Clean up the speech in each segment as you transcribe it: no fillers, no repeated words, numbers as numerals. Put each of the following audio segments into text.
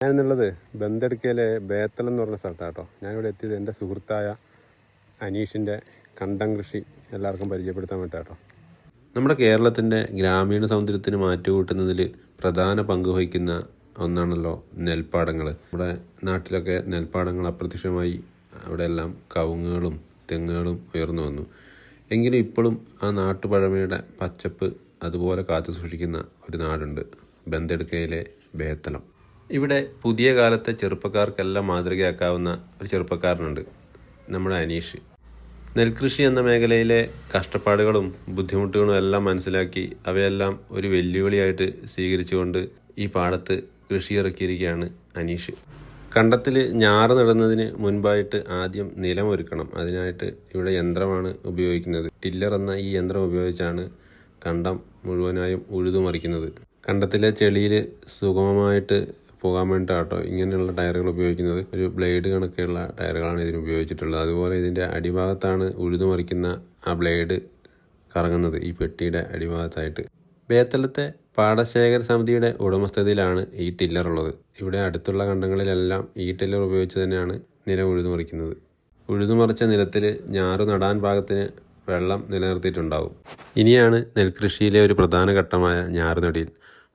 ഞാനെന്നുള്ളത് ബന്തെടുക്കയിലെ ബേത്തലം എന്ന് പറഞ്ഞ സ്ഥലത്താണ് കേട്ടോ. ഞാനിവിടെ എത്തിയത് എൻ്റെ സുഹൃത്തായ അനീഷിൻ്റെ കണ്ടം കൃഷി എല്ലാവർക്കും പരിചയപ്പെടുത്താൻ വേണ്ടിയിട്ടാണ് കേട്ടോ. നമ്മുടെ കേരളത്തിൻ്റെ ഗ്രാമീണ സൗന്ദര്യത്തിന് മാറ്റുകൂട്ടുന്നതിൽ പ്രധാന പങ്ക് വഹിക്കുന്ന ഒന്നാണല്ലോ നെൽപ്പാടങ്ങൾ. നമ്മുടെ നാട്ടിലൊക്കെ നെൽപ്പാടങ്ങൾ അപ്രത്യക്ഷമായി അവിടെയെല്ലാം കവുങ്ങുകളും തെങ്ങുകളും ഉയർന്നു വന്നു. എങ്കിലും ഇപ്പോഴും ആ നാട്ടുപഴമയുടെ പച്ചപ്പ് അതുപോലെ കാത്തു സൂക്ഷിക്കുന്ന ഒരു നാടുണ്ട്, ബന്തെടുക്കയിലെ ബേത്തലം. ഇവിടെ പുതിയ കാലത്തെ ചെറുപ്പക്കാർക്കെല്ലാം മാതൃകയാക്കാവുന്ന ഒരു ചെറുപ്പക്കാരനുണ്ട്, നമ്മുടെ അനീഷ്. നെൽകൃഷി എന്ന മേഖലയിലെ കഷ്ടപ്പാടുകളും ബുദ്ധിമുട്ടുകളും എല്ലാം മനസ്സിലാക്കി അവയെല്ലാം ഒരു വെല്ലുവിളിയായിട്ട് സ്വീകരിച്ചുകൊണ്ട് ഈ പാടത്ത് കൃഷി ഇറക്കിയിരിക്കുകയാണ് അനീഷ്. കണ്ടത്തിൽ ഞാറ് നടുന്നതിന് മുൻപായിട്ട് ആദ്യം നിലമൊരുക്കണം. അതിനായിട്ട് ഇവിടെ യന്ത്രമാണ് ഉപയോഗിക്കുന്നത്. ടില്ലർ എന്ന ഈ യന്ത്രം ഉപയോഗിച്ചാണ് കണ്ടം മുഴുവനായും ഉഴുതുമറിക്കുന്നത്. കണ്ടത്തിലെ ചെളിയിൽ സുഗമമായിട്ട് പോകാൻ വേണ്ടിയിട്ടാട്ടോ ഇങ്ങനെയുള്ള ടയറുകൾ ഉപയോഗിക്കുന്നത്. ഒരു ബ്ലേഡ് കണക്കെയുള്ള ടയറുകളാണ് ഇതിന് ഉപയോഗിച്ചിട്ടുള്ളത്. അതുപോലെ ഇതിൻ്റെ അടിഭാഗത്താണ് ഉഴുതുമറിക്കുന്ന ആ ബ്ലേഡ് കറങ്ങുന്നത്, ഈ പെട്ടിയുടെ അടിഭാഗത്തായിട്ട്. ബേത്തലത്തെ പാടശേഖര സമിതിയുടെ ഉടമസ്ഥതയിലാണ് ഈ ടില്ലർ ഉള്ളത്. ഇവിടെ അടുത്തുള്ള കണ്ടങ്ങളിലെല്ലാം ഈ ടില്ലർ ഉപയോഗിച്ച് തന്നെയാണ് നിലം ഉഴുതുമറിക്കുന്നത്. ഉഴുതുമറിച്ച നിലത്തിൽ ഞാറ് നടാൻ പാകത്തിന് വെള്ളം നിലനിർത്തിയിട്ടുണ്ടാവും. ഇനിയാണ് നെൽകൃഷിയിലെ ഒരു പ്രധാന ഘട്ടമായ ഞാറ് നടീൽ.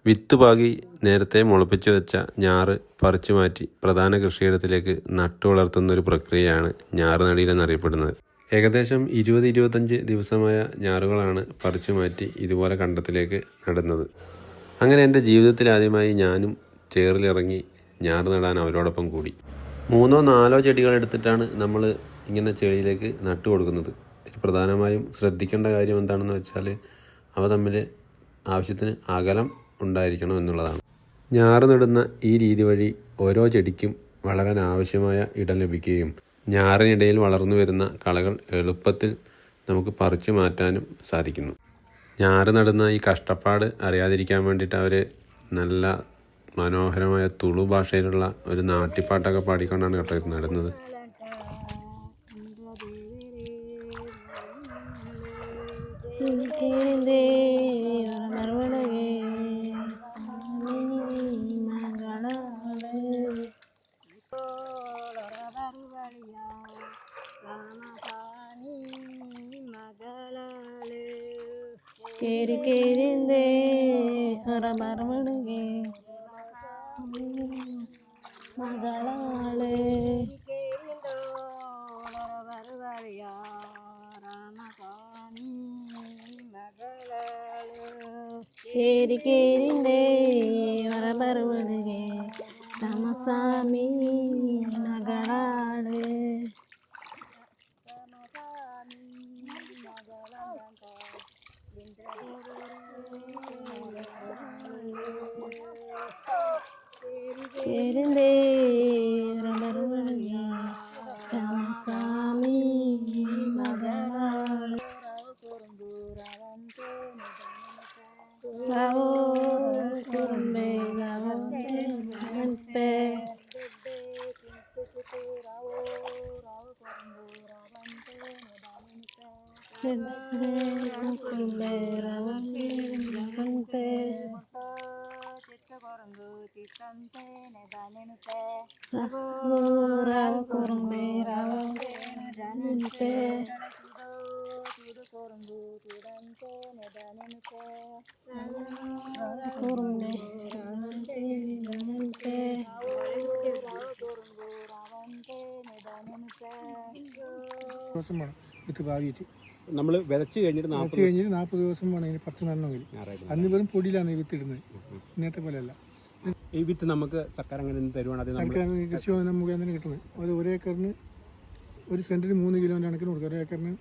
വിത്ത് പാകി നേരത്തെ മുളപ്പിച്ചു വെച്ച ഞാറ് പറിച്ചു മാറ്റി പ്രധാന കൃഷിയിടത്തിലേക്ക് നട്ടു വളർത്തുന്ന ഒരു പ്രക്രിയയാണ് ഞാറ് നടീൽ എന്നറിയപ്പെടുന്നത്. ഏകദേശം 20-25 ദിവസമായ ഞാറുകളാണ് പറിച്ചു മാറ്റി ഇതുപോലെ കണ്ടത്തിലേക്ക് നടുന്നത്. അങ്ങനെ എൻ്റെ ജീവിതത്തിൽ ആദ്യമായി ഞാനും ചേറിലിറങ്ങി ഞാറ് നടാൻ അവരോടൊപ്പം കൂടി. 3-4 ചെടികൾ എടുത്തിട്ടാണ് നമ്മൾ ഇങ്ങനെ ചെടിയിലേക്ക് നട്ടു കൊടുക്കുന്നത്. പ്രധാനമായും ശ്രദ്ധിക്കേണ്ട കാര്യം എന്താണെന്ന് വെച്ചാൽ അവ തമ്മിൽ ആവശ്യത്തിന് അകലം ഉണ്ടായിരിക്കണം എന്നുള്ളതാണ്. ഞാറ് നടുന്ന ഈ രീതി വഴി ഓരോ ചെടിക്കും വളരാൻ ആവശ്യമായ ഇടം ലഭിക്കുകയും ഞാറിനിടയിൽ വളർന്നു വരുന്ന കളകൾ എളുപ്പത്തിൽ നമുക്ക് പറിച്ചു മാറ്റാനും സാധിക്കുന്നു. ഞാറ് നടുന്ന ഈ കഷ്ടപ്പാട് അറിയാതിരിക്കാൻ വേണ്ടിയിട്ട് അവർ നല്ല മനോഹരമായ തുളു ഭാഷയിലുള്ള ഒരു നാട്ടിപ്പാട്ടൊക്കെ പാടിക്കൊണ്ടാണ് കേട്ടോ നടുന്നത്. കേരി കേരിന്തേ മറുപടുകേ മകളാള് കേരി കേരിന്തേ മറുപടുകേ രാമസ്വാമി മകളാള്. കേരിന്തേ മറുപടുകേ രാമസ്വാമി മകളാള്. രാവോ കുറുമ്പേ രാവോ പേ ദിവസം വേണം വിത്ത് പാകിയിട്ട്. നമ്മൾ വിതച്ച് കഴിഞ്ഞിട്ട് 40 ദിവസം വേണം ഇതിന് പച്ച നടണമെങ്കിൽ. അന്ന് വെറും പൊടിയിലാണ് ഈ വിത്ത് ഇടുന്നത്, ഇന്നത്തെ പോലെയല്ല. ഈ വിത്ത് നമുക്ക് സർക്കാർ അങ്ങനെ തരുവാണ്, കൃഷി ഭവൻ മുഖേന തന്നെ കിട്ടുന്നത്. അത് ഒരു ഏക്കറിന് 1 സെൻറ്റിന് 3 കിലോൻ്റെ കണക്കിന് കൊടുക്കുക. ഒരു ഏക്കറിന്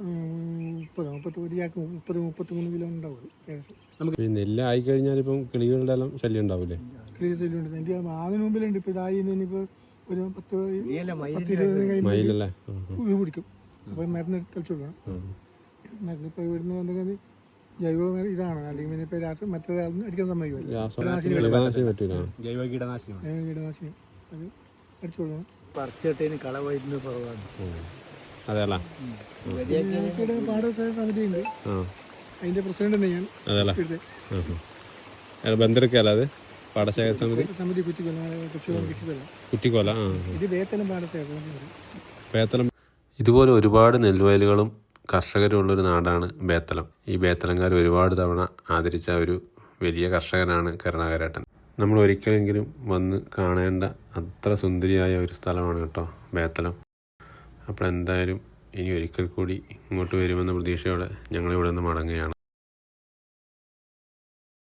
30-33 കിലോ ഉണ്ടാവും ഏകദേശം. നമുക്ക് നെല്ല് ആയി കഴിഞ്ഞാൽ ഇപ്പം കിളികളുടെ എല്ലാം ശല്യം ഉണ്ടാവില്ലേ? കിളി ശല്യം ഉണ്ട്. എനിക്ക് അതിന് മുമ്പിലുണ്ട്. ഇപ്പോൾ ഇതായി ഇനിയിപ്പോൾ ഒരു 10-20 പുഴു പിടിക്കും. അപ്പോൾ മരുന്ന് തെളിച്ചു കൊടുക്കണം. മരുന്ന് ഇപ്പോൾ ഇവിടുന്ന് എന്തെങ്കിലും ജൈവ ഇതാണ്, അല്ലെങ്കിൽ ഇപ്പോൾ മറ്റേ അടിക്കാൻ സമ്മതിക്കില്ല. ജൈവ കീടനാശിനി അത് അടിച്ചു കൊടുക്കണം. പറിച്ചിട്ടതിന് കള വരുന്നത് കുറവാണ്. അതെയല്ല പാട സമിതി ഉണ്ട്, അതിന്റെ പ്രസിഡന്റ് ഞാൻ ബന്തെടുക്കല്ല അത് പാടശേഖര സമിതി സമിതി കുറ്റിക്കൊല കുറ്റിക്കോല. ആ, ഇത് വേത്തലം പാടത്തെ ബേത്തലം. ഇതുപോലെ ഒരുപാട് നെൽവയലുകളും കർഷകരുള്ളൊരു നാടാണ് ബേത്തലം. ഈ ബേത്തലംകാർ ഒരുപാട് തവണ ആദരിച്ച ഒരു വലിയ കർഷകനാണ് കരുണാകരേട്ടൻ. നമ്മൾ ഒരിക്കലെങ്കിലും വന്ന് കാണേണ്ട അത്ര സുന്ദരിയായ ഒരു സ്ഥലമാണ് കേട്ടോ ബേത്തലം. അപ്പോൾ എന്തായാലും ഇനി ഒരിക്കൽ കൂടി ഇങ്ങോട്ട് വരുമെന്ന പ്രതീക്ഷയോടെ ഞങ്ങളിവിടെ നിന്ന് മടങ്ങുകയാണ്.